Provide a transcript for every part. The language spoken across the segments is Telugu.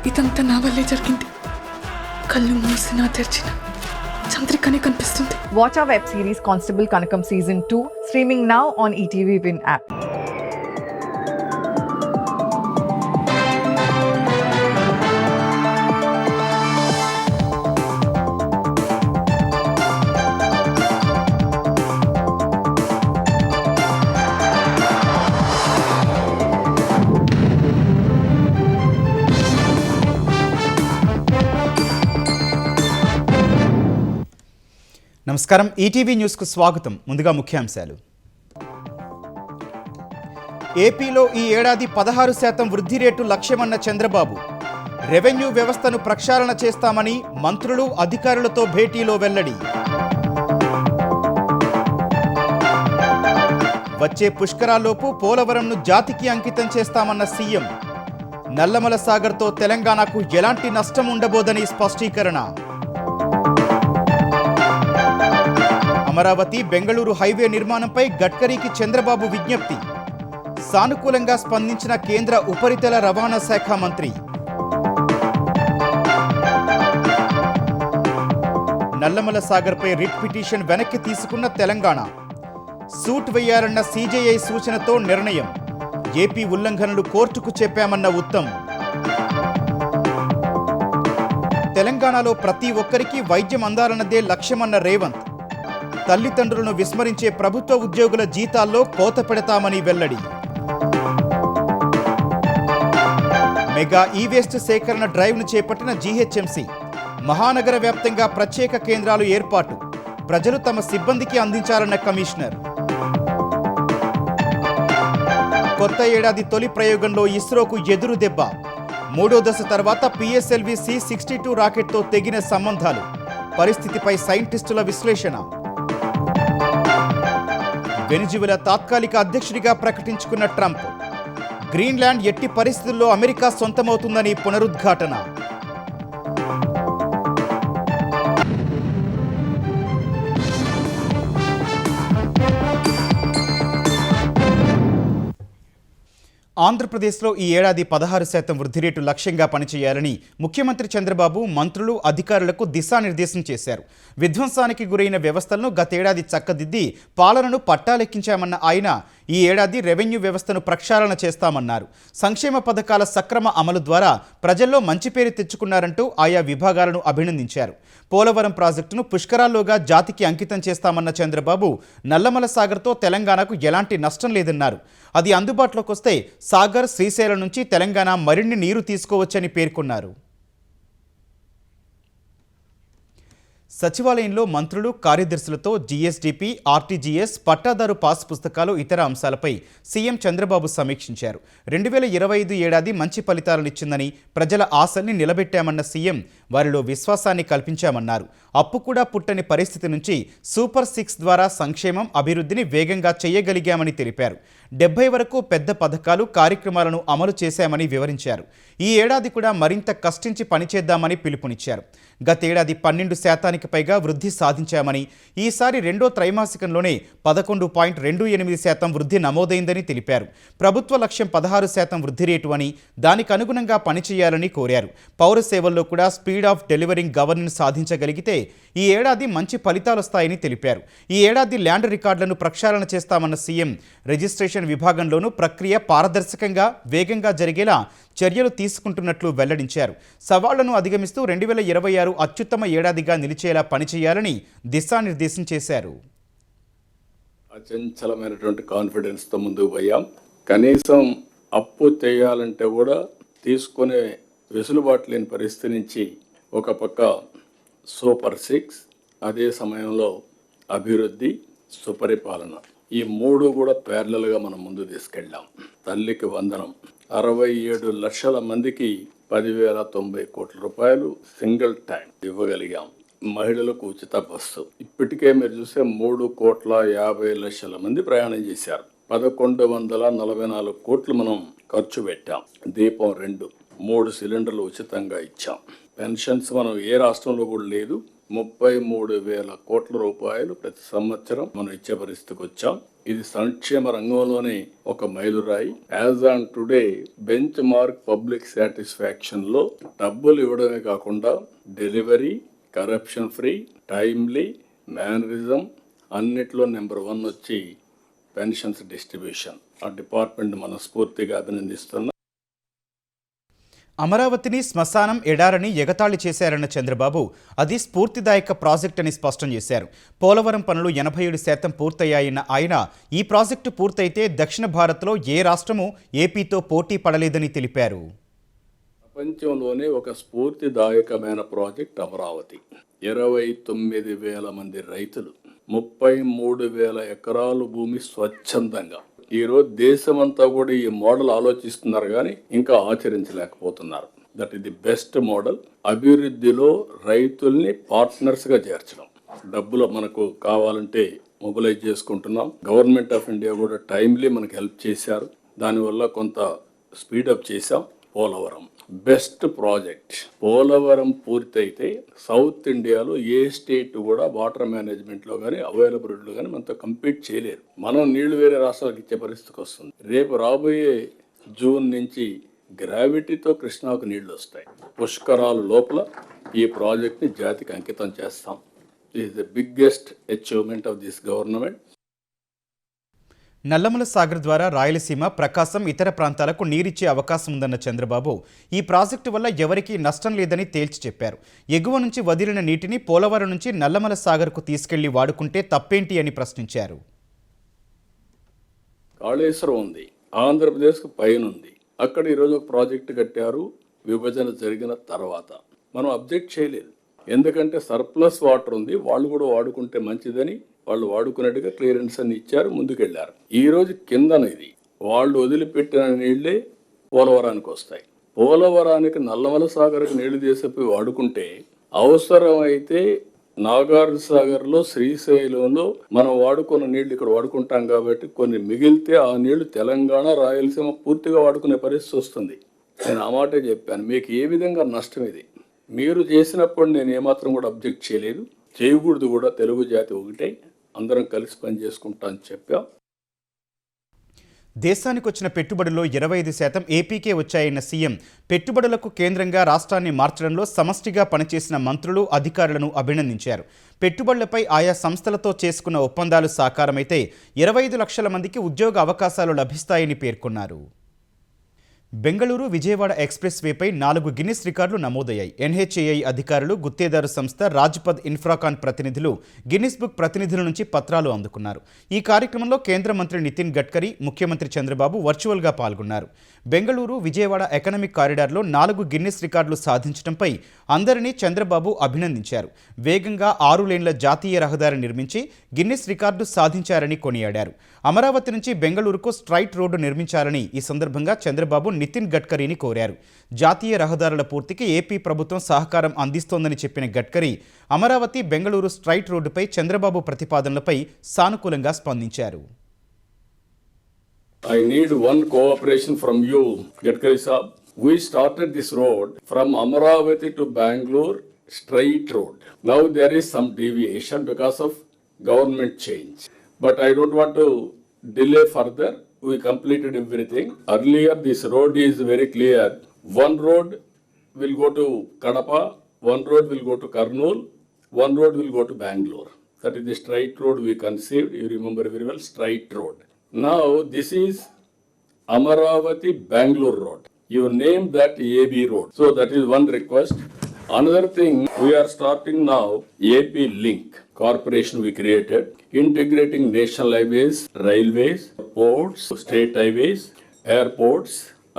ఇదంతా నా వల్లే జరిగింది. కళ్ళు మూసినా తెరిచిన చంద్రికనే కనిపిస్తుంది. Watch our web series Constable Kanakam Season 2 streaming now on ETV Win app. నమస్కారం, ఈటీవీ న్యూస్కు స్వాగతం. ముందుగా ముఖ్యాంశాలు. ఏపీలో ఈ ఏడాది 16% వృద్ధి రేటు లక్ష్యమన్న చంద్రబాబు. రెవెన్యూ వ్యవస్థను ప్రక్షాళన చేస్తామని మంత్రులు అధికారులతో భేటీలో వెల్లడి. వచ్చే పుష్కరాల్లోపు పోలవరంను జాతికి అంకితం చేస్తామన్న సీఎం. నల్లమల సాగర్తో తెలంగాణకు ఎలాంటి నష్టం ఉండబోదని స్పష్టీకరణ. అమరావతి బెంగళూరు హైవే నిర్మాణంపై గడ్కరీకి చంద్రబాబు విజ్ఞప్తి. సానుకూలంగా స్పందించిన కేంద్ర ఉపరితల రవాణా శాఖ మంత్రి. నల్లమల సాగర్పై రిట్ పిటిషన్ వెనక్కి తీసుకున్న తెలంగాణ. సూట్ వేయాలన్న సీజేఐ సూచనతో నిర్ణయం. ఏపీ ఉల్లంఘనలు కోర్టుకు చెప్పామన్న ఉత్తమ్. తెలంగాణలో ప్రతి ఒక్కరికి వైద్యం అందాలన్నదే లక్ష్యమన్న రేవంత్. తల్లిదండ్రులను విస్మరించే ప్రభుత్వ ఉద్యోగుల జీతాల్లో కోత పెడతామని వెల్లడి. మెగా ఈ-వేస్ట్ సేకరణ డ్రైవ్ను చేపట్టిన జీహెచ్ఎంసీ. మహానగర వ్యాప్తంగా ప్రత్యేక కేంద్రాలు ఏర్పాటు. ప్రజలు తమ సిబ్బందికి అందించాలన్న కమిషనర్. కొత్త ఏడాది తొలి ప్రయోగంలో ఇస్రోకు ఎదురు దెబ్బ. 3వ దశ తర్వాత పిఎస్ఎల్వి C-62 రాకెట్తో తెగిన సంబంధాలు. పరిస్థితిపై సైంటిస్టుల విశ్లేషణ. వెనిజువెలా తాత్కాలిక అధ్యక్షుడిగా ప్రకటించుకున్న ట్రంప్. గ్రీన్లాండ్ ఎట్టి పరిస్థితుల్లో అమెరికా సొంతమవుతుందని పునరుద్ఘాటన. ఆంధ్రప్రదేశ్లో ఈ ఏడాది 16% వృద్ధి రేటు లక్ష్యంగా పనిచేయాలని ముఖ్యమంత్రి చంద్రబాబు మంత్రులు అధికారులకు దిశానిర్దేశం చేశారు. విధ్వంసానికి గురైన వ్యవస్థలను గతేడాది చక్కదిద్ది పాలనను పట్టాలెక్కించామన్న ఆయన ఈ ఏడాది రెవెన్యూ వ్యవస్థను ప్రక్షాళన చేస్తామన్నారు. సంక్షేమ పథకాల సక్రమ అమలు ద్వారా ప్రజల్లో మంచి పేరు తెచ్చుకున్నారంటూ ఆయా విభాగాలను అభినందించారు. పోలవరం ప్రాజెక్టును పుష్కరాల్లోగా జాతికి అంకితం చేస్తామన్న చంద్రబాబు నల్లమల సాగర్తో తెలంగాణకు ఎలాంటి నష్టం లేదన్నారు. అది అందుబాటులోకి వస్తే సాగర్, శ్రీశైలం నుంచి తెలంగాణ మరిన్ని నీరు తీసుకోవచ్చని పేర్కొన్నారు. సచివాలయంలో మంత్రులు, కార్యదర్శులతో జీఎస్డీపీ, ఆర్టీజీఎస్, పట్టాదారు పాస్ పుస్తకాలు, ఇతర అంశాలపై సీఎం చంద్రబాబు సమీక్షించారు. 2025 ఏడాది మంచి ఫలితాలనిచ్చిందని, ప్రజల ఆశల్ని నిలబెట్టామన్న సీఎం వారిలో విశ్వాసాన్ని కల్పించామన్నారు. అప్పు కూడా పుట్టని పరిస్థితి నుంచి సూపర్ 6 ద్వారా సంక్షేమం, అభివృద్ధిని వేగంగా చేయగలిగామని తెలిపారు. 70 వరకు పెద్ద పథకాలు, కార్యక్రమాలను అమలు చేశామని వివరించారు. ఈ ఏడాది కూడా మరింత కష్టించి పనిచేద్దామని పిలుపునిచ్చారు. గతేడాది 12% పైగా వృద్ధి సాధించామని, ఈసారి రెండో త్రైమాసికంలోనే 11.28% వృద్ధి నమోదైందని తెలిపారు. ప్రభుత్వ లక్ష్యం 16% వృద్ధి రేటు అని, దానికి అనుగుణంగా పనిచేయాలని కోరారు. పౌర సేవల్లో కూడా స్పీడ్ ఆఫ్ డెలివరింగ్ గవర్నెన్స్ సాధించగలిగితే ఈ ఏడాది మంచి ఫలితాలొస్తాయని తెలిపారు. ఈ ఏడాది ల్యాండ్ రికార్డులను ప్రక్షాళన చేస్తామన్న సీఎం రిజిస్ట్రేషన్ విభాగంలోనూ ప్రక్రియ పారదర్శకంగా, వేగంగా జరిగేలా చర్యలు తీసుకుంటున్నట్లు వెల్లడించారు. సవాళ్లను అధిగమిస్తూ 2026 అత్యుత్తమ ఏడాదిగా నిలిచేలా పనిచేయాలని దిశానిర్దేశం చేశారు. అచంచలమైనటువంటి కాన్ఫిడెన్స్తో ముందుకు పోయాం. కనీసం అప్పు చేయాలంటే కూడా తీసుకునే వెసులుబాటు లేని పరిస్థితి నుంచి ఒక పక్క సూపర్ 6, అదే సమయంలో అభివృద్ధి, సుపరిపాలన, ఈ మూడు కూడా ప్యారలల్గా మనం ముందు తీసుకెళ్ళాం. తల్లికి వందనం 67 లక్షల మందికి 10,090 కోట్ల రూపాయలు సింగిల్ టైం ఇవ్వగలిగాం. మహిళలకు ఉచిత బస్సు. ఇప్పటికే మీరు చూస్తే 3,50,00,000 మంది ప్రయాణం చేశారు. 1,144 కోట్లు మనం ఖర్చు పెట్టాం. దీపం 2, 3 సిలిండర్లు ఉచితంగా ఇచ్చాం. పెన్షన్స్ మనం ఏ రాష్ట్రంలో కూడా లేదు. 33,000 కోట్ల రూపాయలు ప్రతి సంవత్సరం మనం ఇచ్చే పరిస్థితికి వచ్చాం. ఇది సంక్షేమ రంగంలోనే ఒక మైలురాయి. As on today bench mark public satisfaction లో డబ్బులు ఇవ్వడమే కాకుండా delivery, corruption free, timely, mannerism అన్నిట్లో నెంబర్ 1 వచ్చి పెన్షన్స్ డిస్ట్రిబ్యూషన్. ఆ డిపార్ట్మెంట్ మనస్ఫూర్తిగా అభినందిస్తున్నా. అమరావతిని శ్మశానం ఎడారని ఎగతాళి చేశారన్న చంద్రబాబు అది స్ఫూర్తిదాయక ప్రాజెక్ట్ అని స్పష్టం చేశారు. పోలవరం పనులు 87% పూర్తయ్యాయన్న ఆయన ఈ ప్రాజెక్టు పూర్తయితే దక్షిణ భారత్లో ఏ రాష్ట్రము ఏపీతో పోటీ పడలేదని తెలిపారు. ప్రపంచంలోనే ఒక స్ఫూర్తిదాయకమైన ప్రాజెక్ట్ అమరావతి. 29,000 మంది రైతులు, 33,000 ఎకరాలు భూమి స్వచ్ఛందంగా. ఈరోజు దేశమంతా కూడా ఈ మోడల్ ఆలోచిస్తున్నారు కానీ ఇంకా ఆచరించలేకపోతున్నారు. That is the best model. అభివృద్ధిలో రైతుల్ని పార్ట్నర్స్ గా చేర్చడం. డబ్బులు మనకు కావాలంటే మొబిలైజ్ చేసుకుంటున్నాం. గవర్నమెంట్ ఆఫ్ ఇండియా కూడా టైమ్లీ మనకు హెల్ప్ చేశారు. దానివల్ల కొంత స్పీడప్ చేశాం. Polavaram best project. పోలవరం పూర్తయితే సౌత్ ఇండియాలో ఏ స్టేట్ కూడా వాటర్ మేనేజ్మెంట్ లో కానీ అవైలబిలిటీలో కానీ మనతో కంపీట్ చేయలేరు. మనం నీళ్లు వేరే రాష్ట్రాలకు ఇచ్చే పరిస్థితికి వస్తుంది. రేపు రాబోయే జూన్ నుంచి గ్రావిటీతో కృష్ణాకు నీళ్లు వస్తాయి. పుష్కరాలు లోపల ఈ ప్రాజెక్ట్ ని జాతికి అంకితం చేస్తాం. This is the biggest achievement of this government. Nallamala Sagar ద్వారా రాయలసీమ, ప్రకాశం, ఇతర ప్రాంతాలకు నీరిచ్చే అవకాశం ఉందన్న చంద్రబాబు ఈ ప్రాజెక్టు వల్ల ఎవరికీ నష్టం లేదని తేల్చి చెప్పారు. ఎగువ నుంచి వదిలిన నీటిని పోలవరం నుంచి నల్లమల సాగర్కు తీసుకెళ్లి వాడుకుంటే తప్పేంటి అని ప్రశ్నించారు. కాళేశ్వరం ఉంది, ఆంధ్రప్రదేశ్కు పైన ఉంది. అక్కడ ఈరోజు ఒక ప్రాజెక్టు కట్టారు. విభజన జరిగిన తర్వాత మనం అబ్జెక్ట్ చేయలేదు. ఎందుకంటే సర్ప్లస్ వాటర్ ఉంది, వాళ్ళు కూడా వాడుకుంటే మంచిదని వాళ్ళు వాడుకున్నట్టుగా క్లియరెన్స్ అని ఇచ్చారు, ముందుకెళ్లారు. ఈ రోజు కిందన ఇది వాళ్ళు వదిలిపెట్టిన నీళ్లే పోలవరానికి వస్తాయి. పోలవరానికి నల్లమల సాగర్కి నీళ్లు తీసిపోయి వాడుకుంటే అవసరమైతే నాగార్జున సాగర్లో, శ్రీశైలంలో మనం వాడుకున్న నీళ్లు ఇక్కడ వాడుకుంటాం కాబట్టి కొన్ని మిగిలితే ఆ నీళ్లు తెలంగాణ, రాయలసీమ పూర్తిగా వాడుకునే పరిస్థితి వస్తుంది. నేను ఆ మాటే చెప్పాను. మీకు ఏ విధంగా నష్టం ఇది మీరు చేసినప్పుడు నేను ఏమాత్రం కూడా అబ్జెక్ట్ చేయలేదు. చేయకూడదు కూడా. తెలుగు జాతి ఒకటే, అందరం కలిసి పనిచేసుకుంటా అని చెప్పాం. దేశానికి వచ్చిన పెట్టుబడుల్లో 25% ఏపీకే వచ్చాయన్న సీఎం పెట్టుబడులకు కేంద్రంగా రాష్ట్రాన్ని మార్చడంలో సమష్టిగా పనిచేసిన మంత్రులు, అధికారులను అభినందించారు. పెట్టుబడులపై ఆయా సంస్థలతో చేసుకున్న ఒప్పందాలు సాకారమైతే 25 లక్షల మందికి ఉద్యోగ అవకాశాలు లభిస్తాయని పేర్కొన్నారు. బెంగళూరు విజయవాడ ఎక్స్ప్రెస్ వేపై 4 గిన్నిస్ రికార్డులు నమోదయ్యాయి. ఎన్హెచ్ఏఐ అధికారులు, గుత్తేదారు సంస్థ రాజ్పథ్ ఇన్ఫ్రాకాన్ ప్రతినిధులు గిన్నిస్ బుక్ ప్రతినిధుల నుంచి పత్రాలు అందుకున్నారు. ఈ కార్యక్రమంలో కేంద్ర మంత్రి నితిన్ గడ్కరీ, ముఖ్యమంత్రి చంద్రబాబు వర్చువల్గా పాల్గొన్నారు. బెంగళూరు విజయవాడ ఎకనామిక్ కారిడార్లో 4 గిన్నిస్ రికార్డులు సాధించడంపై అందరినీ చంద్రబాబు అభినందించారు. వేగంగా 6 లేన్ల జాతీయ రహదారి నిర్మించి గిన్నిస్ రికార్డు సాధించారని కొనియాడారు. అమరావతి నుంచి బెంగళూరుకు స్ట్రైట్ రోడ్డు నిర్మించాలని ఈ సందర్భంగా చంద్రబాబు నితిన్ గడ్కరీని కోరారు. జాతీయ రహదారుల పూర్తికి ఏపీ ప్రభుత్వం సహకారం అందిస్తోందని చెప్పిన గడ్కరీ అమరావతి బెంగళూరు స్ట్రైట్ రోడ్డుపై చంద్రబాబు ప్రతిపాదనలపై సానుకూలంగా స్పందించారు. I need one cooperation from you, Gadkari Saab. We started this road from Amaravati to Bangalore, straight road. Now there is some deviation because of government change. But I don't want to delay further. We completed everything. Earlier this road is very clear. One road will go to Kadapa, one road will go to Kurnool, one road will go to Bangalore. That is the straight road we conceived. You remember very well, straight road. Now this is Amaravati Bangalore road. You name that AB road. So that is one request. Another thing, we are starting now AP Link corporation we created, integrating national highways, railways, ports, state highways, airports,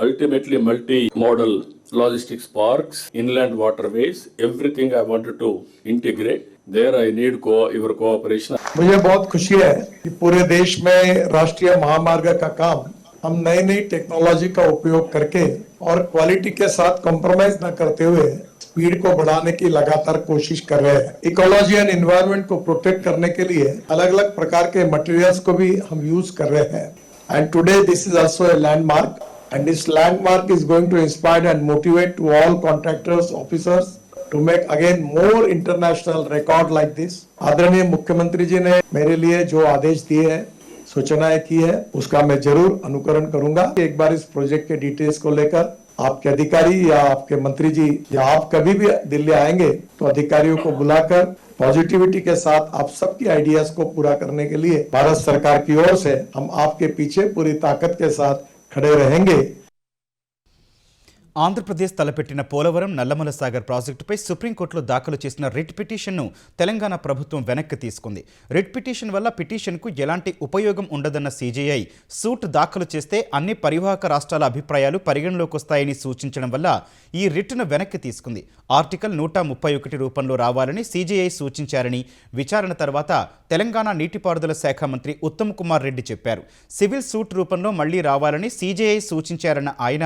ultimately multi-modal logistics parks, inland waterways, everything I wanted to integrate. There I need your cooperation. मुझे बहुत खुशी है कि पूरे देश में राष्ट्रीय महामार्ग का काम हम नई नई टेक्नोलॉजी का उपयोग करके और क्वालिटी के साथ कॉम्प्रोमाइज न करते हुए स्पीड को बढ़ाने की लगातार कोशिश कर रहे हैं. इकोलॉजी एंड एनवायरनमेंट को प्रोटेक्ट करने के लिए अलग अलग प्रकार के मटेरियल्स को भी हम यूज कर रहे हैं. And today this is also a landmark and this landmark is going to inspire and motivate to all contractors, officers to make again more international record like this. आदरणीय मुख्यमंत्री जी ने मेरे लिए जो आदेश दिए हैं, सूचनाएं की है उसका मैं जरूर अनुकरण करूंगा। एक बार इस प्रोजेक्ट के डिटेल्स को लेकर आपके अधिकारी या आपके मंत्री जी या आप कभी भी दिल्ली आएंगे तो अधिकारियों को बुलाकर पॉजिटिविटी के साथ आप सबकी आइडियाज को पूरा करने के लिए भारत सरकार की ओर से हम आपके पीछे पूरी ताकत के साथ खड़े रहेंगे। ఆంధ్రప్రదేశ్ తలపెట్టిన పోలవరం నల్లమల సాగర్ ప్రాజెక్టుపై సుప్రీంకోర్టులో దాఖలు చేసిన రిట్ పిటిషన్ను తెలంగాణ ప్రభుత్వం వెనక్కి తీసుకుంది. రిట్ పిటిషన్ వల్ల పిటిషన్కు ఎలాంటి ఉపయోగం ఉండదన్న సీజేఐ సూట్ దాఖలు చేస్తే అన్ని పరివాహక రాష్ట్రాల అభిప్రాయాలు పరిగణలోకి వస్తాయని సూచించడం వల్ల ఈ రిట్ను వెనక్కి తీసుకుంది. ఆర్టికల్ 131 రూపంలో రావాలని సీజేఐ సూచించారని విచారణ తర్వాత తెలంగాణ నీటిపారుదల శాఖ మంత్రి ఉత్తమ్ కుమార్ రెడ్డి చెప్పారు. సివిల్ సూట్ రూపంలో మళ్లీ రావాలని సీజేఐ సూచించారన్న ఆయన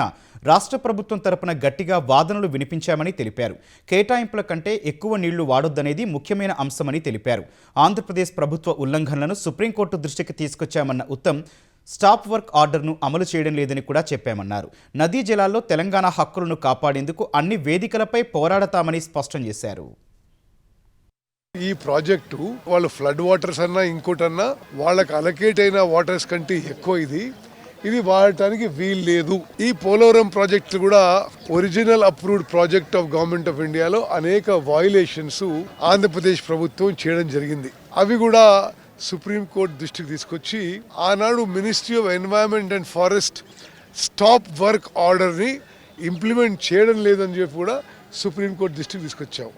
రాష్ట్ర ప్రభుత్వం తరపున గట్టిగా వాదనలు వినిపించామని తెలిపారు. కేటాయింపుల కంటే ఎక్కువ నీళ్లు వాడొద్దనేది ముఖ్యమైన అంశమని తెలిపారు. ఆంధ్రప్రదేశ్ ప్రభుత్వ ఉల్లంఘనలను సుప్రీంకోర్టు దృష్టికి తీసుకొచ్చామన్న ఉత్తమ్ స్టాప్ వర్క్ ఆర్డర్ను అమలు చేయడం లేదని కూడా చెప్పామన్నారు. నదీ జలాల్లో తెలంగాణ హక్కులను కాపాడేందుకు అన్ని వేదికలపై పోరాడతామని స్పష్టం చేశారు. ఈ ప్రాజెక్టు వాళ్ళు ఫ్లడ్ వాటర్స్ అన్నా ఇంకోటన్నా వాళ్ళకి అలకేట్ అయిన వాటర్స్ కంటే ఎక్కువ ఇది వాడటానికి వీలు లేదు. ఈ పోలవరం ప్రాజెక్టు కూడా original approved project of government of ఇండియాలో అనేక వయలేషన్స్ ఆంధ్రప్రదేశ్ ప్రభుత్వం చేయడం జరిగింది. అవి కూడా సుప్రీంకోర్టు దృష్టికి తీసుకొచ్చి ఆనాడు ministry of environment and forest stop work ఆర్డర్ని ఇంప్లిమెంట్ చేయడం లేదని చెప్పి కూడా సుప్రీంకోర్టు దృష్టికి తీసుకొచ్చాము.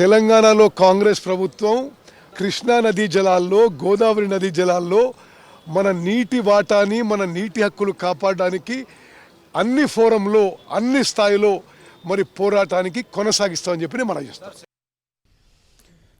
తెలంగాణలో కాంగ్రెస్ ప్రభుత్వం కృష్ణా నదీ జలాల్లో, గోదావరి నదీ జలాల్లో మన నీటి వాటాని, మన నీటి హక్కులు కాపాడడానికి అన్ని ఫోరంలో, అన్ని స్థాయిలో మరి పోరాటానికి కొనసాగిస్తామని చెప్పి మనం చేస్తాం.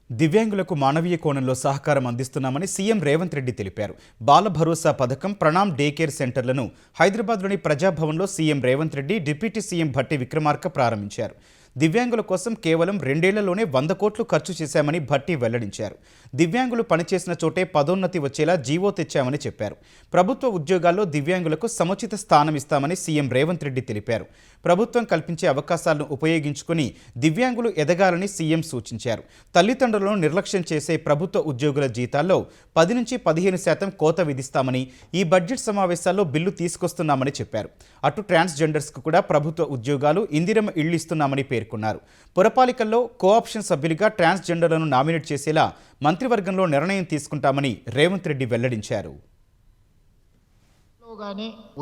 దివ్యాంగులకు మానవీయ కోణంలో సహకారం అందిస్తున్నామని సీఎం రేవంత్ రెడ్డి తెలిపారు. బాల భరోసా పథకం, ప్రణామ్ డే కేర్ సెంటర్లను హైదరాబాద్లోని ప్రజాభవన్లో CM Revanth Reddy, deputy CM Bhatti Vikramarka ప్రారంభించారు. దివ్యాంగుల కోసం కేవలం 2 ఏళ్లలోనే 100 కోట్లు ఖర్చు చేశామని భట్టి వెల్లడించారు. దివ్యాంగులు పనిచేసిన చోటే పదోన్నతి వచ్చేలా జీవో తెచ్చామని చెప్పారు. ప్రభుత్వ ఉద్యోగాల్లో దివ్యాంగులకు సముచిత స్థానం ఇస్తామని సీఎం రేవంత్ రెడ్డి తెలిపారు. ప్రభుత్వం కల్పించే అవకాశాలను ఉపయోగించుకుని దివ్యాంగులు ఎదగాలని సీఎం సూచించారు. తల్లిదండ్రులను నిర్లక్ష్యం చేసే ప్రభుత్వ ఉద్యోగుల జీతాల్లో 10 నుంచి 15% కోత విధిస్తామని, ఈ బడ్జెట్ సమావేశాల్లో బిల్లు తీసుకొస్తున్నామని చెప్పారు. అటు ట్రాన్స్జెండర్స్కు కూడా ప్రభుత్వ ఉద్యోగాలు, ఇందిరమ్మ ఇళ్లు ఇస్తున్నామని పేర్కొన్నారు. పురపాలికల్లో కోఆప్షన్ సభ్యులుగా ట్రాన్స్జెండర్లను నామినేట్ చేసేలా మంత్రివర్గంలో నిర్ణయం తీసుకుంటామని రేవంత్ రెడ్డి వెల్లడించారు.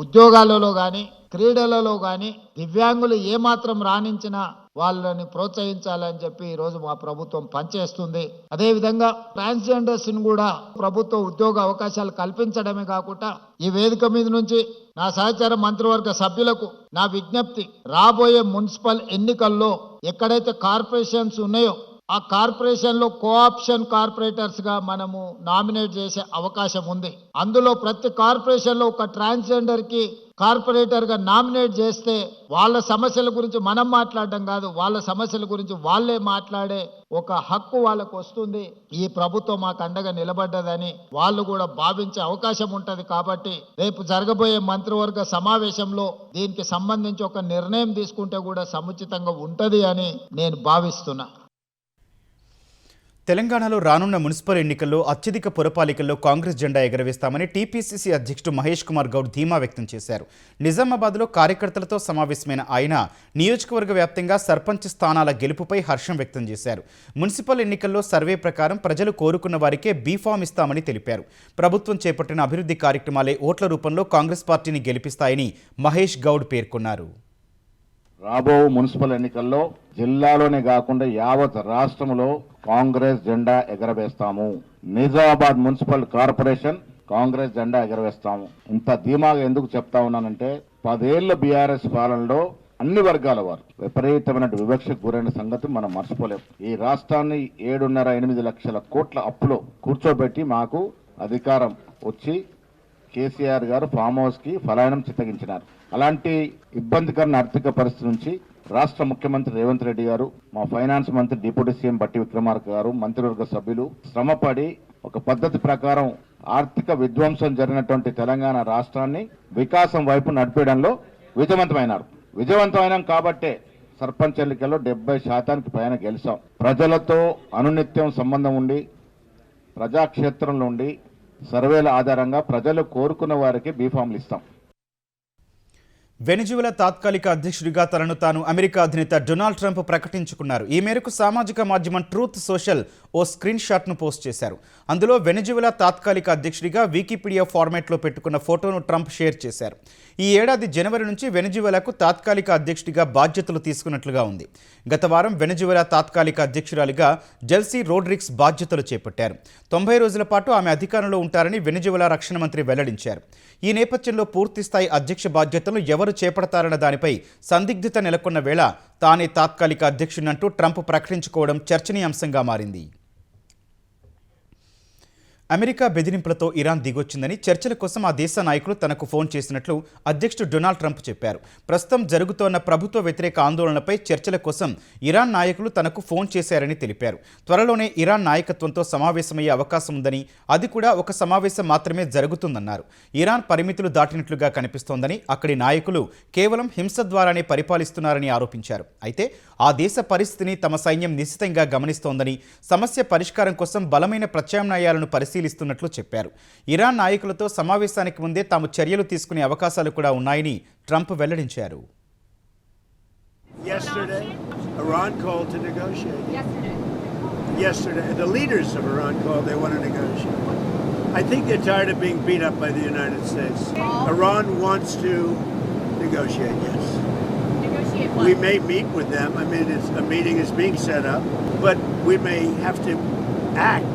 ఉద్యోగాలలో గాని, క్రీడలలో గాని దివ్యాంగులు ఏమాత్రం రాణించినా వాళ్ళని ప్రోత్సహించాలని చెప్పి ఈ రోజు మా ప్రభుత్వం పనిచేస్తుంది. అదేవిధంగా ట్రాన్స్జెండర్స్ కూడా ప్రభుత్వ ఉద్యోగ అవకాశాలు కల్పించడమే కాకుండా ఈ వేదిక మీద నుంచి నా సహచార మంత్రివర్గ సభ్యులకు నా విజ్ఞప్తి, రాబోయే మున్సిపల్ ఎన్నికల్లో ఎక్కడైతే కార్పొరేషన్స్ ఉన్నాయో ఆ కార్పొరేషన్ లో కోఆప్షన్ కార్పొరేటర్స్ గా మనము నామినేట్ చేసే అవకాశం ఉంది. అందులో ప్రతి కార్పొరేషన్ లో ఒక ట్రాన్స్జెండర్ కి కార్పొరేటర్ గా నామినేట్ చేస్తే వాళ్ళ సమస్యల గురించి మనం మాట్లాడడం కాదు, వాళ్ళ సమస్యల గురించి వాళ్ళే మాట్లాడే ఒక హక్కు వాళ్ళకు వస్తుంది. ఈ ప్రభుత్వం మాకు అండగా నిలబడ్డదని వాళ్ళు కూడా భావించే అవకాశం ఉంటది. కాబట్టి రేపు జరగబోయే మంత్రివర్గ సమావేశంలో దీనికి సంబంధించి ఒక నిర్ణయం తీసుకుంటే కూడా సముచితంగా ఉంటది అని నేను భావిస్తున్నా. తెలంగాణలో రానున్న మున్సిపల్ ఎన్నికల్లో అత్యధిక పురపాలికల్లో కాంగ్రెస్ జెండా ఎగరవేస్తామని టీపీసీసీ అధ్యక్షుడు మహేష్ కుమార్ గౌడ్ ధీమా వ్యక్తం చేశారు. నిజామాబాద్లో కార్యకర్తలతో సమావేశమైన ఆయన నియోజకవర్గ వ్యాప్తంగా సర్పంచ్ స్థానాల గెలుపుపై హర్షం వ్యక్తం చేశారు. మున్సిపల్ ఎన్నికల్లో సర్వే ప్రకారం ప్రజలు కోరుకున్న వారికే బీఫామ్ ఇస్తామని తెలిపారు. ప్రభుత్వం చేపట్టిన అభివృద్ధి కార్యక్రమాలే ఓట్ల రూపంలో కాంగ్రెస్ పార్టీని గెలిపిస్తాయని మహేష్ గౌడ్ పేర్కొన్నారు. రాబో మున్సిపల్ ఎన్నికల్లో జిల్లాలోనే కాకుండా యావత్ రాష్ట్రంలో కాంగ్రెస్ జెండా ఎగరవేస్తాము. నిజామాబాద్ మున్సిపల్ కార్పొరేషన్ కాంగ్రెస్ జెండా ఎగరవేస్తాము. ఇంత ధీమాగా ఎందుకు చెప్తా ఉన్నానంటే 10 ఏళ్ల బీఆర్ఎస్ పాలనలో అన్ని వర్గాల వారు విపరీతమైన వివక్షకు గురైన సంగతి మనం మర్చిపోలేం. ఈ రాష్ట్రాన్ని 7.5-8 లక్షల కోట్ల అప్పులో కూర్చోబెట్టి మాకు అధికారం వచ్చి కేసీఆర్ గారు ఫామ్ హౌస్ కి ఫలాయనం చిత్తగించినారు. అలాంటి ఇబ్బందికరమైన ఆర్థిక పరిస్థితి నుంచి రాష్ట్ర ముఖ్యమంత్రి రేవంత్ రెడ్డి గారు, మా ఫైనాన్స్ మంత్రి డిప్యూటీ సీఎం భట్టి విక్రమార్క గారు, మంత్రివర్గ సభ్యులు శ్రమపడి ఒక పద్ధతి ప్రకారం ఆర్థిక విధ్వంసం జరిగినటువంటి తెలంగాణ రాష్ట్రాన్ని వికాసం వైపు నడిపేయడంలో విజయవంతమైనాం కాబట్టే సర్పంచ్ ఎన్నికల్లో 70% పైన గెలిచాం. ప్రజలతో అనునిత్యం సంబంధం ఉండి, ప్రజాక్షేత్రంలో ఉండి సర్వేల ఆధారంగా ప్రజలు కోరుకున్న వారికి బీఫామ్లు ఇస్తాం. వెనిజువెలా తాత్కాలిక అధ్యక్షుడిగా తనను తాను అమెరికా అధినేత డొనాల్డ్ ట్రంప్ ప్రకటించుకున్నారు. ఈ మేరకు సామాజిక మాధ్యమం ట్రూత్ సోషల్ ఓ స్క్రీన్ షాట్ను పోస్ట్ చేశారు. అందులో వెనిజువెలా తాత్కాలిక అధ్యక్షుడిగా వికీపీడియా ఫార్మాట్లో పెట్టుకున్న ఫోటోను ట్రంప్ షేర్ చేశారు. ఈ ఏడాది జనవరి నుంచి వెనిజువెలాకు తాత్కాలిక అధ్యక్షుడిగా బాధ్యతలు తీసుకున్నట్లుగా ఉంది. గత వారం వెనిజువెలా తాత్కాలిక అధ్యక్షురాలిగా డెల్సీ రోడ్రిగ్స్ బాధ్యతలు చేపట్టారు. 90 రోజుల పాటు ఆమె అధికారంలో ఉంటారని వెనిజువెలా రక్షణ మంత్రి వెల్లడించారు. ఈ నేపథ్యంలో పూర్తిస్థాయి అధ్యక్ష బాధ్యతలు ఎవరు చేపడతారన్న దానిపై సందిగ్ధత నెలకొన్న వేళ తానే తాత్కాలిక అధ్యక్షుడినంటూ ట్రంప్ ప్రకటించుకోవడం చర్చనీయాంశంగా మారింది. అమెరికా బెదిరింపులతో ఇరాన్ దిగొచ్చిందని చర్చల కోసం ఆ దేశ నాయకులు తనకు ఫోన్ చేసినట్లు అధ్యక్షుడు డొనాల్డ్ ట్రంప్ చెప్పారు. ప్రస్తుతం జరుగుతోన్న ప్రభుత్వ వ్యతిరేక ఆందోళనపై చర్చల కోసం ఇరాన్ నాయకులు తనకు ఫోన్ చేశారని తెలిపారు. త్వరలోనే ఇరాన్ నాయకత్వంతో సమావేశమయ్యే అవకాశం ఉందని, అది కూడా ఒక సమావేశం మాత్రమే జరుగుతుందన్నారు. ఇరాన్ పరిమితులు దాటినట్లుగా కనిపిస్తోందని, అక్కడి నాయకులు కేవలం హింస ద్వారానే పరిపాలిస్తున్నారని ఆరోపించారు. అయితే ఆ దేశ పరిస్థితిని తమ సైన్యం నిశితంగా గమనిస్తోందని, సమస్య పరిష్కారం కోసం బలమైన ప్రత్యామ్నాయాలను పరిశీలిస్తున్నట్లు చెప్పారు. ఇరాన్ నాయకులతో సమావేశానికి ముందే తాము చర్యలు తీసుకునే అవకాశాలు కూడా ఉన్నాయని ట్రంప్ వెల్లడించారు. Yesterday, the leaders of Iran called, they want to negotiate. I think they're tired of being beat up by the United States. Iran wants to negotiate, yes. We may meet with them. I mean, a meeting is being set up, but we may have to act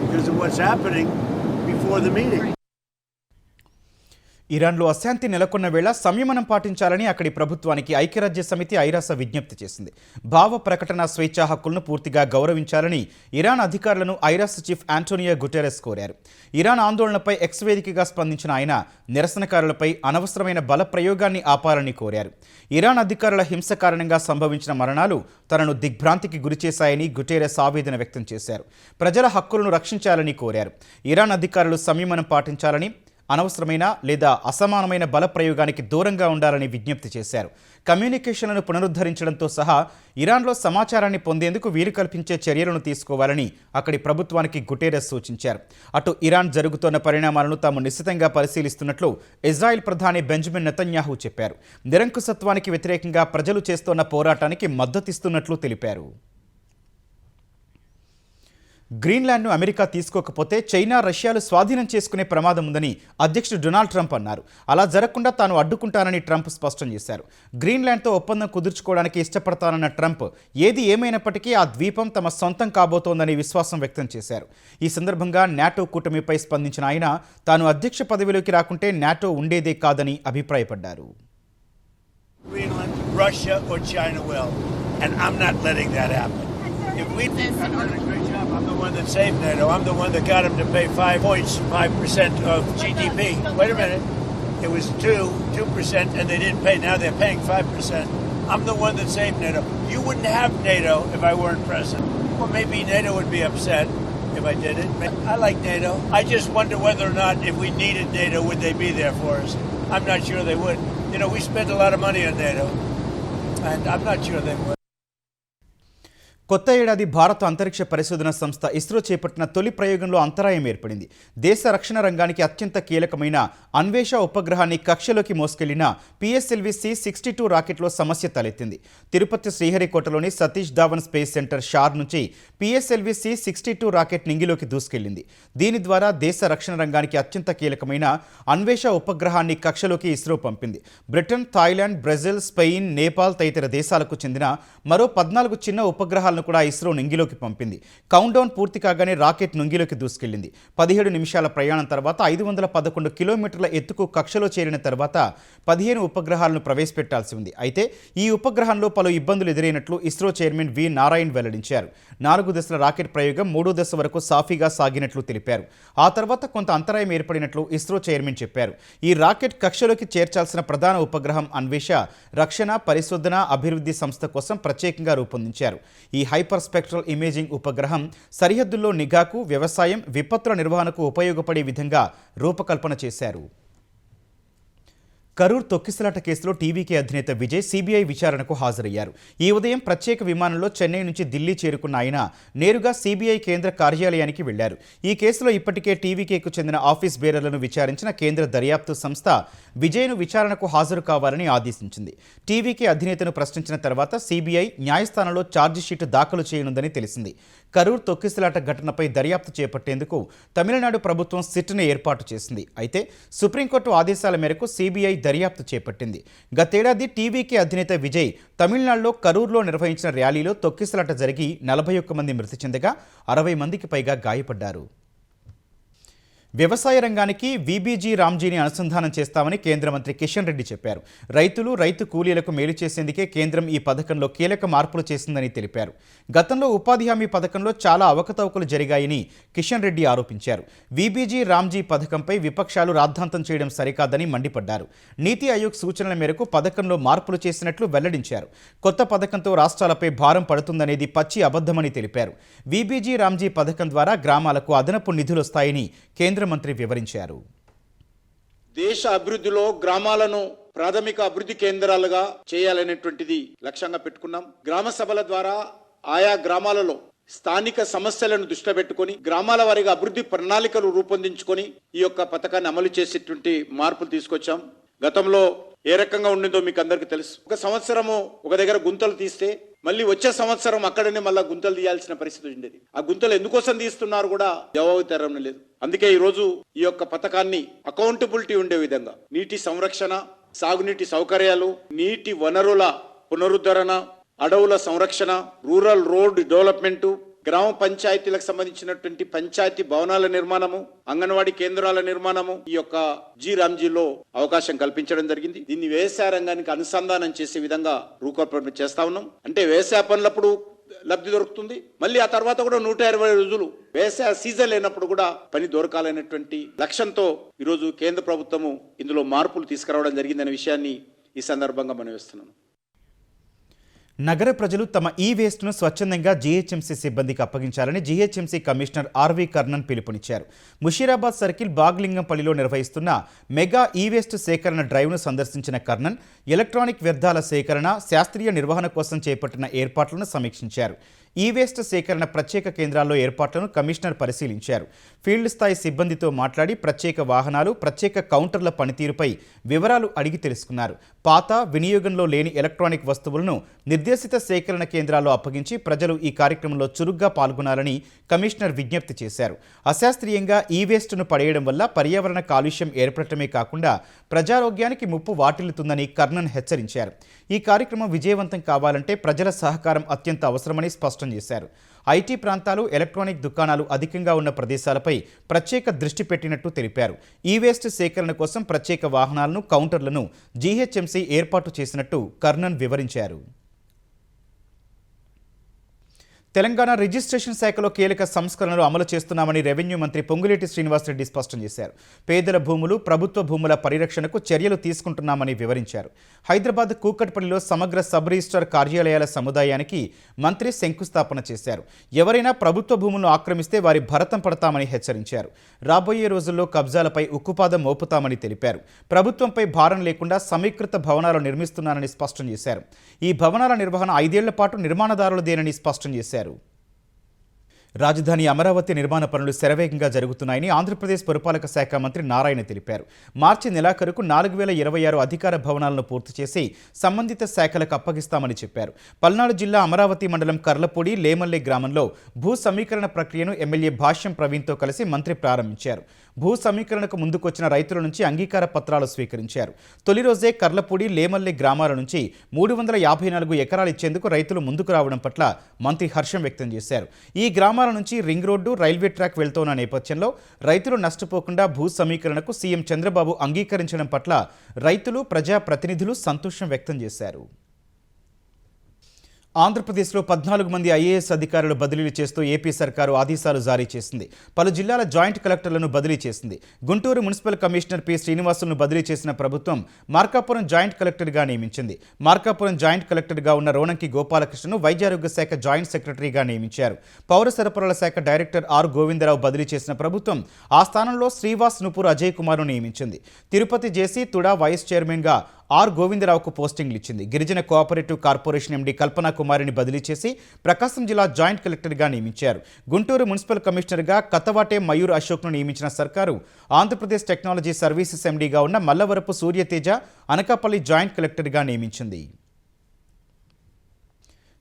because of what's happening before the meeting. ఇరాన్లో అశాంతి నెలకొన్న వేళ సంయమనం పాటించాలని అక్కడి ప్రభుత్వానికి ఐక్యరాజ్య సమితి ఐరాస విజ్ఞప్తి చేసింది. భావ ప్రకటన స్వేచ్ఛా హక్కులను పూర్తిగా గౌరవించాలని ఇరాన్ అధికారులను ఐరాస చీఫ్ ఆంటోనియో గుటెరెస్ కోరారు. ఇరాన్ ఆందోళనపై ఎక్స్ వేదికగా స్పందించిన ఆయన నిరసనకారులపై అనవసరమైన బల ప్రయోగాన్ని ఆపాలని కోరారు. ఇరాన్ అధికారుల హింస కారణంగా సంభవించిన మరణాలు తనను దిగ్భ్రాంతికి గురిచేశాయని గుటెరెస్ ఆవేదన వ్యక్తం చేశారు. ప్రజల హక్కులను రక్షించాలని కోరారు. ఇరాన్ అధికారులు సంయమనం పాటించాలని, అనవసరమైన లేదా అసమానమైన బల ప్రయోగానికి దూరంగా ఉండాలని విజ్ఞప్తి చేశారు. కమ్యూనికేషన్లను పునరుద్ధరించడంతో సహా ఇరాన్లో సమాచారాన్ని పొందేందుకు వీలు కల్పించే చర్యలను తీసుకోవాలని అక్కడి ప్రభుత్వానికి గుటెరెస్ సూచించారు. అటు ఇరాన్ జరుగుతున్న పరిణామాలను తాము నిశితంగా పరిశీలిస్తున్నట్లు ఇజ్రాయెల్ ప్రధాని బెంజమిన్ నెతన్యాహు చెప్పారు. నిరంకుశత్వానికి వ్యతిరేకంగా ప్రజలు చేస్తున్న పోరాటానికి మద్దతిస్తున్నట్లు తెలిపారు. గ్రీన్లాండ్ను అమెరికా తీసుకోకపోతే చైనా, రష్యాలు స్వాధీనం చేసుకునే ప్రమాదం ఉందని అధ్యక్షుడు డొనాల్డ్ ట్రంప్ అన్నారు. అలా జరగకుండా తాను అడ్డుకుంటానని ట్రంప్ స్పష్టం చేశారు. గ్రీన్లాండ్తో ఒప్పందం కుదుర్చుకోవడానికి ఇష్టపడతానన్న ట్రంప్ ఏది ఏమైనప్పటికీ ఆ ద్వీపం తమ సొంతం కాబోతోందని విశ్వాసం వ్యక్తం చేశారు. ఈ సందర్భంగా నాటో కూటమిపై స్పందించిన ఆయన తాను అధ్యక్ష పదవిలోకి రాకుంటే నాటో ఉండేదే కాదని అభిప్రాయపడ్డారు. Greenland, Russia or China will, and I'm not letting that happen. If we think I've done a great job, I'm the one that saved NATO. I'm the one that got them to pay 5% of GDP. Wait a minute. It was 2% and they didn't pay. Now they're paying 5%. I'm the one that saved NATO. You wouldn't have NATO if I weren't president. Well, maybe NATO would be upset if I did it. I like NATO. I just wonder whether or not if we needed NATO, would they be there for us? I'm not sure they would. You know, we spent a lot of money on NATO, and I'm not sure they would. కొత్త ఏడాది భారత అంతరిక్ష పరిశోధన సంస్థ ఇస్రో చేపట్టిన తొలి ప్రయోగంలో అంతరాయం ఏర్పడింది. దేశ రక్షణ రంగానికి అత్యంత కీలకమైన అన్వేష ఉపగ్రహాన్ని కక్షలోకి మోసుకెళ్లిన PSLV C-62 రాకెట్లో సమస్య తలెత్తింది. తిరుపతి శ్రీహరికోటలోని సతీష్ ధావన్ స్పేస్ సెంటర్ షార్ నుంచి PSLV C-62 రాకెట్ నింగిలోకి దూసుకెళ్లింది. దీని ద్వారా దేశ రక్షణ రంగానికి అత్యంత కీలకమైన అన్వేష ఉపగ్రహాన్ని కక్షలోకి ఇస్రో పంపింది. Britain, Thailand, Brazil, Spain, Nepal తదితర దేశాలకు చెందిన మరో 14 చిన్న ఉపగ్రహాలను కూడా ఇస్రో నింగిలోకి పంపింది. కౌంట్డౌన్ పూర్తి కాగానే రాకెట్ నింగిలోకి దూసుకెళ్లింది. 17 నిమిషాల ప్రయాణం తర్వాత 511 కిలోమీటర్ల ఎత్తుకు కక్షలో చేరిన తర్వాత 15 ఉపగ్రహాలను ప్రవేశపెట్టాల్సి ఉంది. అయితే ఈ ఉపగ్రహంలో పలు ఇబ్బందులు ఎదురైనట్లు ఇస్రో చైర్మన్ వి నారాయణ్ వెల్లడించారు. 4 దశల రాకెట్ ప్రయోగం 3వ దశ వరకు సాఫీగా సాగినట్లు తెలిపారు. ఆ తర్వాత కొంత అంతరాయం ఏర్పడినట్లు ఇస్రో చైర్మన్ చెప్పారు. ఈ రాకెట్ కక్షలోకి చేర్చాల్సిన ప్రధాన ఉపగ్రహం అన్వేష రక్షణ, పరిశోధన, అభివృద్ధి సంస్థ కోసం ప్రత్యేకంగా రూపొందించారు. ఈ హైపర్ స్పెక్ట్రల్ ఇమేజింగ్ ఉపగ్రహం సరిహద్దుల్లో నిఘాకు, వ్యవసాయం, విపత్తుల నిర్వహణకు ఉపయోగపడే విధంగా రూపకల్పన చేశారు. కరూర్ తొక్కిసలాట కేసులో టీవీకే అధినేత విజయ్ సీబీఐ విచారణకు హాజరయ్యారు. ఈ ఉదయం ప్రత్యేక విమానంలో చెన్నై నుంచి ఢిల్లీ చేరుకున్న ఆయన నేరుగా సీబీఐ కేంద్ర కార్యాలయానికి వెళ్లారు. ఈ కేసులో ఇప్పటికే టీవీకేకు చెందిన ఆఫీస్ బేరర్లను విచారించిన కేంద్ర దర్యాప్తు సంస్థ విజయ్ను విచారణకు హాజరు కావాలని ఆదేశించింది. టీవీకే అధినేతను ప్రశ్నించిన తర్వాత సీబీఐ న్యాయస్థానంలో ఛార్జిషీటు దాఖలు చేయనుందని తెలిసింది. కరూర్ తొక్కిసలాట ఘటనపై దర్యాప్తు చేపట్టేందుకు తమిళనాడు ప్రభుత్వం సిట్ను ఏర్పాటు చేసింది. అయితే సుప్రీంకోర్టు ఆదేశాల మేరకు సీబీఐ దర్యాప్తు చేపట్టింది. గతేడాది టీవీకే అధినేత విజయ్ తమిళనాడులో కరూర్లో నిర్వహించిన ర్యాలీలో తొక్కిసలాట జరిగి 41 మంది మృతి చెందగా 60 మందికి పైగా గాయపడ్డారు. వ్యవసాయ రంగానికి వీబీజీ రామ్జీని అనుసంధానం చేస్తామని కేంద్ర మంత్రి కిషన్ రెడ్డి చెప్పారు. రైతులు, రైతు కూలీలకు మేలు చేసేందుకే కేంద్రం ఈ పథకంలో కీలక మార్పులు చేసిందని తెలిపారు. గతంలో ఉపాధి హామీ పథకంలో చాలా అవకతవకలు జరిగాయని కిషన్ రెడ్డి ఆరోపించారు. వీబీజీ రామ్జీ పథకంపై విపక్షాలు రాద్ధాంతం చేయడం సరికాదని మండిపడ్డారు. నీతి ఆయోగ్ సూచనల మేరకు పథకంలో మార్పులు చేసినట్లు వెల్లడించారు. కొత్త పథకంతో రాష్ట్రాలపై భారం పడుతుందనేది పచ్చి అబద్ధమని తెలిపారు. వీబీజీ రామ్జీ పథకం ద్వారా గ్రామాలకు అదనపు నిధులొస్తాయని కేంద్ర మంత్రి వివరించారు. దేశ అభివృద్ధిలో గ్రామాలను ప్రాథమిక అభివృద్ధి కేంద్రాలుగా చేయాలనేటువంటిది లక్ష్యంగా పెట్టుకున్నాం. గ్రామ సభల ద్వారా ఆయా గ్రామాలలో స్థానిక సమస్యలను దృష్టిలో పెట్టుకొని గ్రామాల వారీగా అభివృద్ధి ప్రణాళికలు రూపొందించుకొని ఈ యొక్క పథకాన్ని అమలు చేసేటువంటి మార్పులు తీసుకొచ్చాం. గతంలో ఏ రకంగా ఉండిందో మీకు అందరికీ తెలుసు. ఒక సంవత్సరము ఒక దగ్గర గుంతలు తీస్తే మళ్ళీ వచ్చే సంవత్సరం అక్కడనే మళ్ళీ గుంతలు తీయాల్సిన పరిస్థితి ఉండేది. ఆ గుంతలు ఎందుకోసం తీస్తున్నారు కూడా జవాబు తెరం లేదు. అందుకే ఈ రోజు ఈ యొక్క పథకాన్ని అకౌంటబిలిటీ ఉండే విధంగా నీటి సంరక్షణ, సాగునీటి సౌకర్యాలు, నీటి వనరుల పునరుద్ధరణ, అడవుల సంరక్షణ, రూరల్ రోడ్ డెవలప్మెంట్, గ్రామ పంచాయతీలకు సంబంధించినటువంటి పంచాయతీ భవనాల నిర్మాణము, అంగన్వాడీ కేంద్రాల నిర్మాణము ఈ యొక్క రామ్జీలో అవకాశం కల్పించడం జరిగింది. దీన్ని వ్యవసాయ రంగానికి అనుసంధానం చేసే విధంగా రూపకల్పన చేస్తా ఉన్నాం. అంటే వ్యవసాయ పనులప్పుడు లబ్ధి దొరుకుతుంది, మళ్ళీ ఆ తర్వాత కూడా 120 రోజులు వ్యవసాయ సీజన్ లేనప్పుడు కూడా పని దొరకాలనేటువంటి లక్ష్యంతో ఈరోజు కేంద్ర ప్రభుత్వము ఇందులో మార్పులు తీసుకురావడం జరిగిందనే విషయాన్ని ఈ సందర్భంగా మనం వేస్తున్నాం. నగర ప్రజలు తమ ఈ వేస్ట్ను స్వచ్ఛందంగా జీహెచ్ఎంసీ సిబ్బందికి అప్పగించాలని జీహెచ్ఎంసీ కమిషనర్ ఆర్వి కర్ణన్ పిలుపునిచ్చారు. ముషీరాబాద్ సర్కిల్ బాగ్లింగంపల్లిలో నిర్వహిస్తున్న మెగా ఈ వేస్ట్ సేకరణ డ్రైవ్ను సందర్శించిన కర్ణన్ ఎలక్ట్రానిక్ వ్యర్థాల సేకరణ, శాస్త్రీయ నిర్వహణ కోసం చేపట్టిన ఏర్పాట్లను సమీక్షించారు. ఈ వేస్ట్ సేకరణ ప్రత్యేక కేంద్రాల్లో ఏర్పాట్లను కమిషనర్ పరిశీలించారు. ఫీల్డ్ స్థాయి సిబ్బందితో మాట్లాడి ప్రత్యేక వాహనాలు, ప్రత్యేక కౌంటర్ల పనితీరుపై వివరాలు అడిగి తెలుసుకున్నారు. పాత, వినియోగంలో లేని ఎలక్ట్రానిక్ వస్తువులను నిర్దేశిత సేకరణ కేంద్రాల్లో అప్పగించి ప్రజలు ఈ కార్యక్రమంలో చురుగ్గా పాల్గొనాలని కమిషనర్ విజ్ఞప్తి చేశారు. అశాస్త్రీయంగా ఈ వేస్ట్ను పడేయడం వల్ల పర్యావరణ కాలుష్యం ఏర్పడటమే కాకుండా ప్రజారోగ్యానికి ముప్పు వాటిల్లుతుందని కర్ణన్ హెచ్చరించారు. ఈ కార్యక్రమం విజయవంతం కావాలంటే ప్రజల సహకారం అత్యంత అవసరమని స్పష్టం చేశారు. ఐటీ ప్రాంతాలు, ఎలక్ట్రానిక్ దుకాణాలు అధికంగా ఉన్న ప్రదేశాలపై ప్రత్యేక దృష్టి పెట్టినట్టు తెలిపారు. ఈ వేస్ట్ సేకరణ కోసం ప్రత్యేక వాహనాలను, కౌంటర్లను జీహెచ్ఎంసీ ఏర్పాటు చేసినట్టు కర్ణన్ వివరించారు. తెలంగాణ రిజిస్ట్రేషన్ శాఖలో కీలక సంస్కరణలు అమలు చేస్తున్నామని రెవెన్యూ మంత్రి పొంగులేటి శ్రీనివాసరెడ్డి స్పష్టం చేశారు. పేదల భూములు, ప్రభుత్వ భూముల పరిరక్షణకు చర్యలు తీసుకుంటున్నామని వివరించారు. హైదరాబాద్ కూకట్పల్లిలో సమగ్ర సబ్ రిజిస్ట్రార్ కార్యాలయాల సముదాయానికి మంత్రి శంకుస్థాపన చేశారు. ఎవరైనా ప్రభుత్వ భూములను ఆక్రమిస్తే వారి భరతం పడతామని హెచ్చరించారు. రాబోయే రోజుల్లో కబ్జాలపై ఉక్కుపాదం మోపుతామని తెలిపారు. ప్రభుత్వంపై భారం లేకుండా సమీకృత భవనాలు నిర్మిస్తున్నానని స్పష్టం చేశారు. ఈ భవనాల నిర్వహణ 5 ఏళ్ల పాటు నిర్మాణదారులదేనని స్పష్టం చేశారు. రాజధాని అమరావతి నిర్మాణ పనులు శరవేగంగా జరుగుతున్నాయని ఆంధ్రప్రదేశ్ పురపాలక శాఖ మంత్రి నారాయణ తెలిపారు. మార్చి నెలాఖరుకు 4026 అధికార భవనాలను పూర్తి చేసి సంబంధిత శాఖలకు అప్పగిస్తామని చెప్పారు. పల్నాడు జిల్లా అమరావతి మండలం కర్లపూడి, లేమల్లె గ్రామంలో భూ సమీకరణ ప్రక్రియను ఎమ్మెల్యే భాష్యం ప్రవీణ్తో కలిసి మంత్రి ప్రారంభించారు. భూ సమీకరణకు ముందుకొచ్చిన రైతుల నుంచి అంగీకార పత్రాలు స్వీకరించారు. తొలి రోజే కర్లపూడి, లేమల్లె గ్రామాల నుంచి 354 ఎకరాలు ఇచ్చేందుకు రైతులు ముందుకు రావడం పట్ల మంత్రి హర్షం వ్యక్తం చేశారు. ఈ గ్రామాల నుంచి రింగ్ రోడ్డు, రైల్వే ట్రాక్ వెళ్తున్న నేపథ్యంలో రైతులు నష్టపోకుండా భూ సమీకరణకు సీఎం చంద్రబాబు అంగీకరించడం పట్ల రైతులు, ప్రజాప్రతినిధులు సంతోషం వ్యక్తం చేశారు. ఆంధ్రప్రదేశ్లో 14 మంది ఐఏఎస్ అధికారులు బదిలీలు చేస్తూ ఏపీ సర్కారు ఆదేశాలు జారీ చేసింది. పలు జిల్లాల జాయింట్ కలెక్టర్లను బదిలీ చేసింది. గుంటూరు మున్సిపల్ కమిషనర్ పి శ్రీనివాసులను బదిలీ చేసిన ప్రభుత్వం మార్కాపురం జాయింట్ కలెక్టర్గా నియమించింది. మార్కాపురం జాయింట్ కలెక్టర్గా ఉన్న రోనంకి గోపాలకృష్ణను వైద్యారోగ్య శాఖ జాయింట్ సెక్రటరీగా నియమించారు. పౌర సరఫరాల శాఖ డైరెక్టర్ ఆర్ గోవిందరావు బదిలీ చేసిన ప్రభుత్వం ఆ స్థానంలో శ్రీవాస్ నుపూర్ అజయ్ కుమార్ను నియమించింది. తిరుపతి జేసీ తుడా వైస్ చైర్మన్గా ఆర్ గోవిందరావుకు పోస్టింగ్లు ఇచ్చింది. గిరిజన కోఆపరేటివ్ కార్పొరేషన్ ఎండీ కల్పనా కుమారిని బదిలీ చేసి ప్రకాశం జిల్లా జాయింట్ కలెక్టర్గా నియమించారు. గుంటూరు మున్సిపల్ కమిషనర్గా కతవాటే మయూర్ అశోక్ను నియమించిన సర్కారు ఆంధ్రప్రదేశ్ టెక్నాలజీ సర్వీసెస్ ఎండీగా ఉన్న మల్లవరపు సూర్యతేజ అనకాపల్లి జాయింట్ కలెక్టర్గా నియమించింది.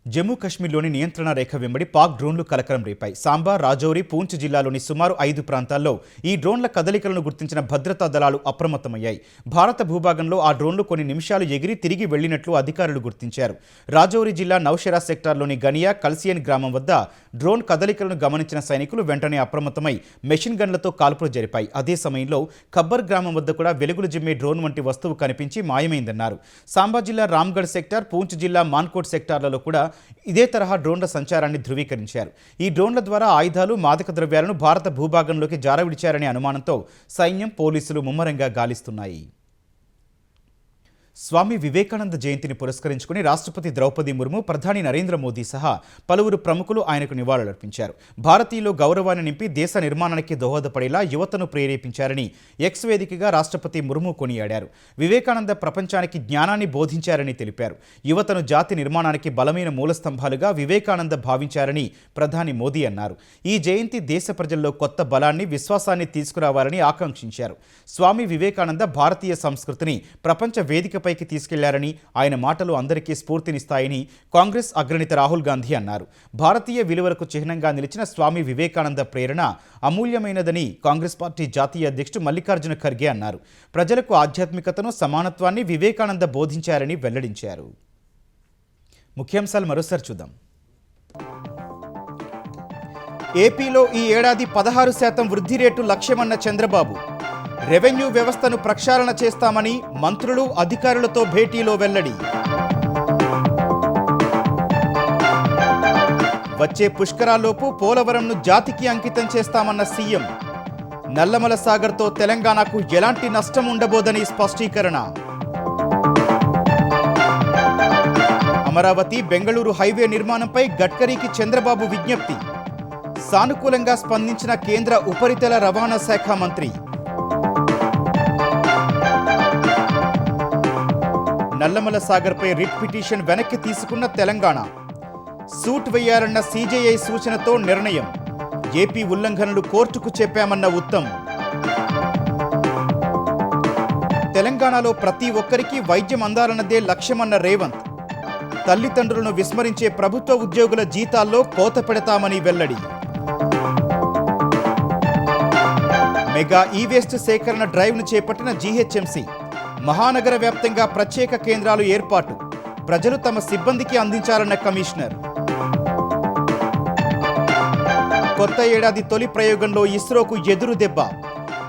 జమ్మూ కాశ్మీర్లోని నియంత్రణ రేఖ వెంబడి పాక్ డ్రోన్లు కలకలం రేపాయి. సాంబా, రాజౌరి, పూంచ్ జిల్లాలోని సుమారు 5 ప్రాంతాల్లో ఈ డ్రోన్ల కదలికలను గుర్తించిన భద్రతా దళాలు అప్రమత్తమయ్యాయి. భారత భూభాగంలో ఆ డ్రోన్లు కొన్ని నిమిషాలు ఎగిరి తిరిగి వెళ్లినట్లు అధికారులు గుర్తించారు. రాజౌరి జిల్లా నౌషెరా సెక్టార్లోని గనియా, కల్సియన్ గ్రామం వద్ద డ్రోన్ కదలికలను గమనించిన సైనికులు వెంటనే అప్రమత్తమై మెషిన్ గన్లతో కాల్పులు జరిపాయి. అదే సమయంలో ఖబ్బర్ గ్రామం వద్ద కూడా వెలుగులు జిమ్మే డ్రోన్ వంటి వస్తువు కనిపించి మాయమైందన్నారు. సాంబా జిల్లా రామ్గఢ్ సెక్టార్, పూంచ్ జిల్లా మాన్కోట్ సెక్టార్లలో కూడా ఇదే తరహా డ్రోన్ల సంచారాన్ని ధృవీకరించారు. ఈ డ్రోన్ల ద్వారా ఆయుధాలు, మాదక ద్రవ్యాలను భారత భూభాగంలోకి జారవిడిచారనే అనుమానంతో సైన్యం, పోలీసులు ముమ్మరంగా గాలిస్తున్నాయి. స్వామి వివేకానంద జయంతిని పురస్కరించుకుని రాష్ట్రపతి ద్రౌపది ముర్ము, ప్రధాని నరేంద్ర మోదీ సహా పలువురు ప్రముఖులు ఆయనకు నివాళులర్పించారు. భారతీయులు గౌరవాన్ని నింపి దేశ నిర్మాణానికి దోహదపడేలా యువతను ప్రేరేపించారని ఎక్స్ వేదికగా రాష్ట్రపతి ముర్ము కొనియాడారు. వివేకానంద ప్రపంచానికి జ్ఞానాన్ని బోధించారని తెలిపారు. యువతను జాతి నిర్మాణానికి బలమైన మూలస్తంభాలుగా వివేకానంద భావించారని ప్రధాని మోదీ అన్నారు. ఈ జయంతి దేశ ప్రజల్లో కొత్త బలాన్ని, విశ్వాసాన్ని తీసుకురావాలని ఆకాంక్షించారు. స్వామి వివేకానంద భారతీయ సంస్కృతిని ప్రపంచ వేదిక పైకి తీసుకెళ్లారని, ఆయన మాటలు అందరికీ స్ఫూర్తినిస్తాయని కాంగ్రెస్ అగ్రనేత రాహుల్ గాంధీ అన్నారు. భారతీయ విలువలకు చిహ్నంగా నిలిచిన స్వామి వివేకానంద ప్రేరణ అమూల్యమైనదని కాంగ్రెస్ పార్టీ జాతీయ అధ్యక్షుడు మల్లికార్జున ఖర్గే అన్నారు. ప్రజలకు ఆధ్యాత్మికతను, సమానత్వాన్ని వివేకానంద బోధించారని వెల్లడించారు. ముఖ్యాంశాలు మరోసారి చూద్దాం. ఏపీలో ఈ ఏడాది 16% వృద్ధి రేటు లక్ష్యమన్న చంద్రబాబు. రెవెన్యూ వ్యవస్థను ప్రక్షాళన చేస్తామని మంత్రులు, అధికారులతో భేటీలో వెల్లడి. వచ్చే పుష్కరాల్లోపు పోలవరంను జాతికి అంకితం చేస్తామన్న సీఎం. నల్లమల సాగర్తో తెలంగాణకు ఎలాంటి నష్టం ఉండబోదని స్పష్టీకరణ. అమరావతి, బెంగళూరు హైవే నిర్మాణంపై గడ్కరీకి చంద్రబాబు విజ్ఞప్తి. సానుకూలంగా స్పందించిన కేంద్ర ఉపరితల రవాణా శాఖ మంత్రి. నల్లమల సాగర్పై రిట్ పిటిషన్ వెనక్కి తీసుకున్న తెలంగాణ. సూట్ వేయాలన్న సీజేఐ సూచనతో నిర్ణయం. ఏపీ ఉల్లంఘనలు కోర్టుకు చెప్పామన్న ఉత్తమ్. తెలంగాణలో ప్రతి ఒక్కరికి వైద్యం అందాలన్నదే లక్ష్యమన్న రేవంత్. తల్లిదండ్రులను విస్మరించే ప్రభుత్వ ఉద్యోగుల జీతాల్లో కోత పెడతామని వెల్లడి. మెగా ఈ-వేస్ట్ సేకరణ డ్రైవ్ను చేపట్టిన జీహెచ్ఎంసీ. మహానగర వ్యాప్తంగా ప్రత్యేక కేంద్రాలు ఏర్పాటు. ప్రజలు తమ సిబ్బందికి అందించాలన్న కమిషనర్. కొత్త ఏడాది తొలి ప్రయోగంలో ఇస్రోకు ఎదురు దెబ్బ.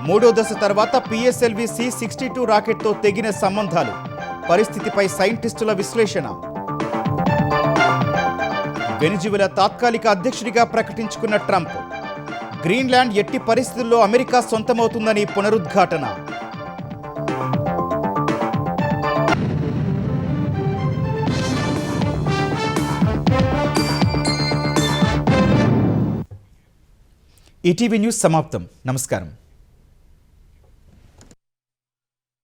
3వ దశ తర్వాత పిఎస్ఎల్వి C-62 రాకెట్తో తెగిన సంబంధాలు. పరిస్థితిపై సైంటిస్టుల విశ్లేషణ. వెనిజువెలా తాత్కాలిక అధ్యక్షుడిగా ప్రకటించుకున్న ట్రంప్. గ్రీన్లాండ్ ఎట్టి పరిస్థితుల్లో అమెరికా సొంతమవుతుందని పునరుద్ఘాటన. ఈటీవీ న్యూస్ సమాప్తం. నమస్కారం.